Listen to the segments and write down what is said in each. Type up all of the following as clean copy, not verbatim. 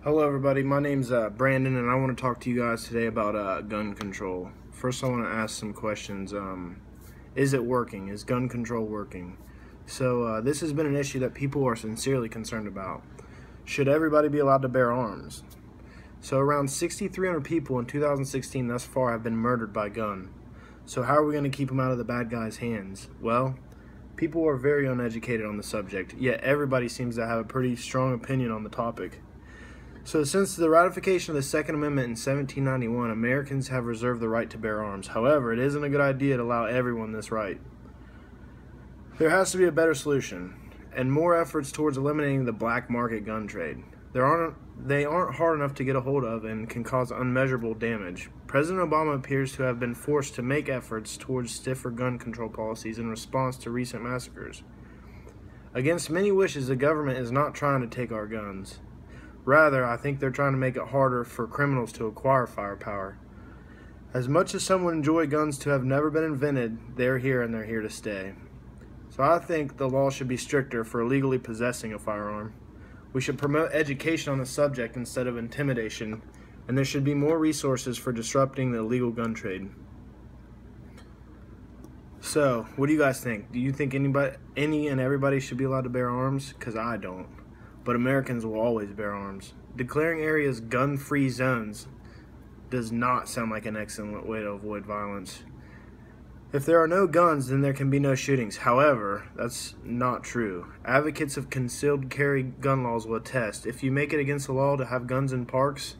Hello everybody, my name's Brandon and I want to talk to you guys today about gun control. First I want to ask some questions. Is it working? Is gun control working? So this has been an issue that people are sincerely concerned about. Should everybody be allowed to bear arms? So around 6,300 people in 2016 thus far have been murdered by gun. So how are we going to keep them out of the bad guys' hands? Well, people are very uneducated on the subject, yet everybody seems to have a pretty strong opinion on the topic. So since the ratification of the Second Amendment in 1791, Americans have reserved the right to bear arms. However, it isn't a good idea to allow everyone this right. There has to be a better solution, and more efforts towards eliminating the black market gun trade. They aren't hard enough to get a hold of and can cause unmeasurable damage. President Obama appears to have been forced to make efforts towards stiffer gun control policies in response to recent massacres. Against many wishes, the government is not trying to take our guns. Rather, I think they're trying to make it harder for criminals to acquire firepower. As much as some would enjoy guns to have never been invented, they're here and they're here to stay. So I think the law should be stricter for illegally possessing a firearm. We should promote education on the subject instead of intimidation, and there should be more resources for disrupting the illegal gun trade. So, what do you guys think? Do you think any and everybody should be allowed to bear arms? Because I don't. But Americans will always bear arms. Declaring areas gun-free zones does not sound like an excellent way to avoid violence. If there are no guns, then there can be no shootings. However, that's not true. Advocates of concealed carry gun laws will attest. If you make it against the law to have guns in parks,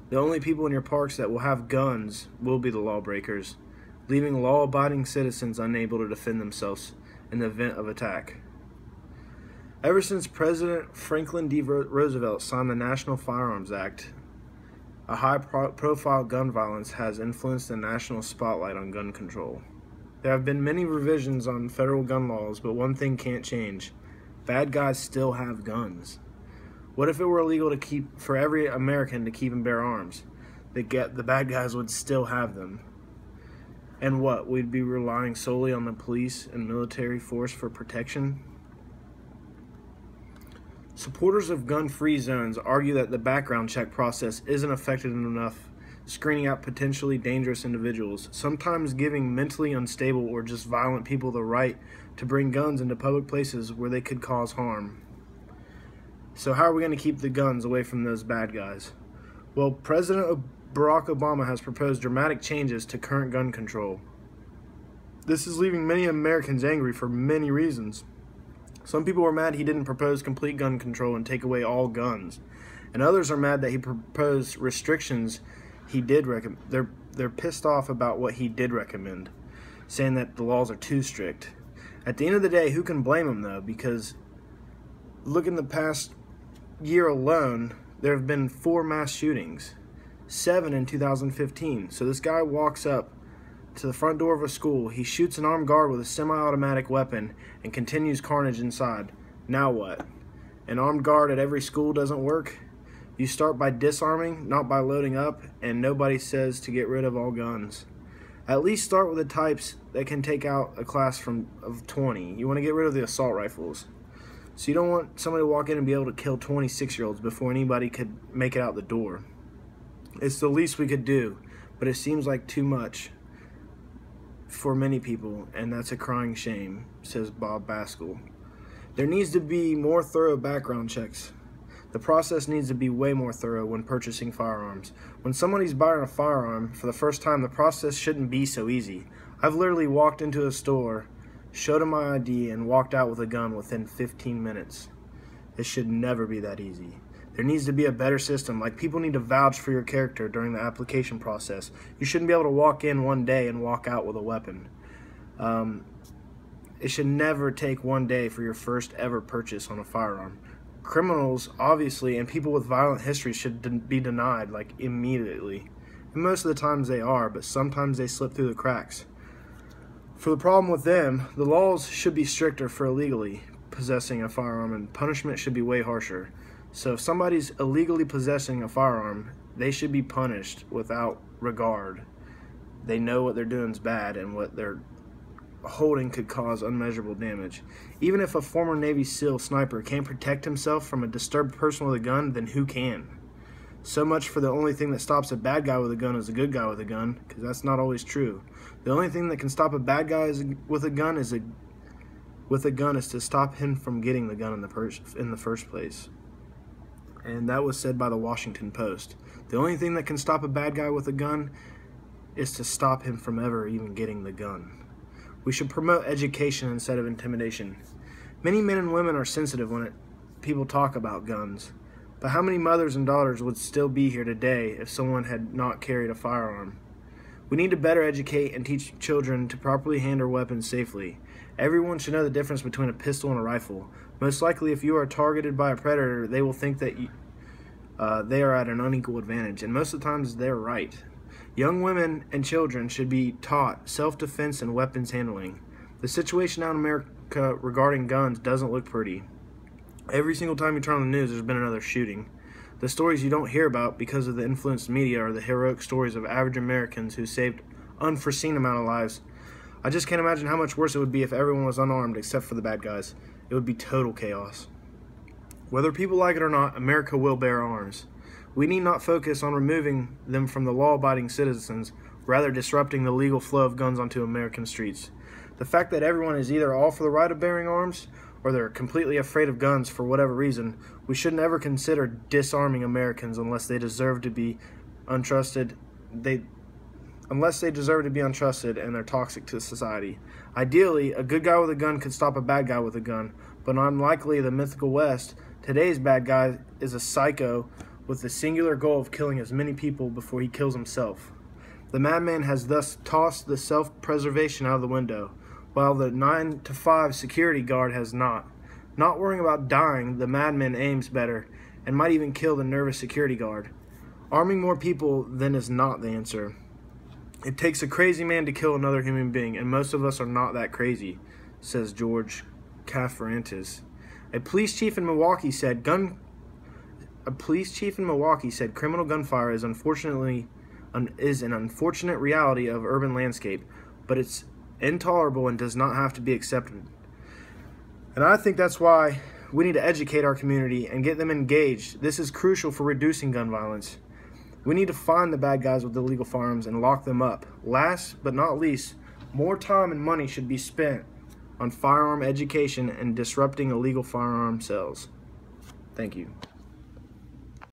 the only people in your parks that will have guns will be the lawbreakers, leaving law-abiding citizens unable to defend themselves in the event of attack. Ever since President Franklin D. Roosevelt signed the National Firearms Act, a high-profile gun violence has influenced the national spotlight on gun control. There have been many revisions on federal gun laws, but one thing can't change. Bad guys still have guns. What if it were illegal for every American to keep and bear arms? The bad guys would still have them. And what, we'd be relying solely on the police and military force for protection? Supporters of gun-free zones argue that the background check process isn't effective enough screening out potentially dangerous individuals, sometimes giving mentally unstable or just violent people the right to bring guns into public places where they could cause harm. So how are we going to keep the guns away from those bad guys? Well, President Barack Obama has proposed dramatic changes to current gun control. This is leaving many Americans angry for many reasons. Some people are mad he didn't propose complete gun control and take away all guns. And others are mad that he proposed restrictions he did recommend. They're pissed off about what he did recommend, saying that the laws are too strict. At the end of the day, who can blame him though? Because look, in the past year alone, there have been 4 mass shootings, 7 in 2015. So this guy walks up to the front door of a school, he shoots an armed guard with a semi-automatic weapon and continues carnage inside. Now what? An armed guard at every school doesn't work? You start by disarming, not by loading up, and nobody says to get rid of all guns. At least start with the types that can take out a class of 20. You want to get rid of the assault rifles. So you don't want somebody to walk in and be able to kill 26-year-olds before anybody could make it out the door. It's the least we could do, but it seems like too much for many people, and that's a crying shame, says Bob Baskell. There needs to be more thorough background checks. The process needs to be way more thorough when purchasing firearms. When somebody's buying a firearm for the first time, the process shouldn't be so easy. I've literally walked into a store, showed them my ID, and walked out with a gun within 15 minutes. It should never be that easy. There needs to be a better system, like people need to vouch for your character during the application process. You shouldn't be able to walk in one day and walk out with a weapon. It should never take one day for your first ever purchase on a firearm. Criminals, obviously, and people with violent history should be denied, like, immediately. And most of the times they are, but sometimes they slip through the cracks. For the problem with them, the laws should be stricter for illegally possessing a firearm, and punishment should be way harsher. So if somebody's illegally possessing a firearm, they should be punished without regard. They know what they're doing is bad, and what they're holding could cause unmeasurable damage. Even if a former Navy SEAL sniper can't protect himself from a disturbed person with a gun, then who can? So much for the only thing that stops a bad guy with a gun is a good guy with a gun, because that's not always true. The only thing that can stop a bad guy with a gun is to stop him from getting the gun in the first place. And that was said by the Washington Post. The only thing that can stop a bad guy with a gun is to stop him from ever even getting the gun. We should promote education instead of intimidation. Many men and women are sensitive when people talk about guns. But how many mothers and daughters would still be here today if someone had not carried a firearm? We need to better educate and teach children to properly handle weapons safely. Everyone should know the difference between a pistol and a rifle. Most likely, if you are targeted by a predator, they will think that they are at an unequal advantage, and most of the times they're right. Young women and children should be taught self-defense and weapons handling. The situation out in America regarding guns doesn't look pretty. Every single time you turn on the news, there's been another shooting. The stories you don't hear about because of the influenced media are the heroic stories of average Americans who saved unforeseen amount of lives. I just can't imagine how much worse it would be if everyone was unarmed except for the bad guys. It would be total chaos. Whether people like it or not, America will bear arms. We need not focus on removing them from the law-abiding citizens, rather disrupting the legal flow of guns onto American streets. The fact that everyone is either all for the right of bearing arms or they're completely afraid of guns for whatever reason, we shouldn't ever consider disarming Americans unless they deserve to be untrusted. Unless they deserve to be untrusted and they're toxic to society. Ideally, a good guy with a gun could stop a bad guy with a gun, but unlikely the mythical West, today's bad guy is a psycho with the singular goal of killing as many people before he kills himself. The madman has thus tossed the self-preservation out of the window, while the 9-to-5 security guard has not. Not worrying about dying, the madman aims better and might even kill the nervous security guard. Arming more people then is not the answer. It takes a crazy man to kill another human being, and most of us are not that crazy, says George Kafarantis. A police chief in Milwaukee said criminal gunfire is an unfortunate reality of urban landscape, but it's intolerable and does not have to be accepted. And I think that's why we need to educate our community and get them engaged. This is crucial for reducing gun violence. We need to find the bad guys with illegal firearms and lock them up. Last but not least, more time and money should be spent on firearm education and disrupting illegal firearm sales. Thank you.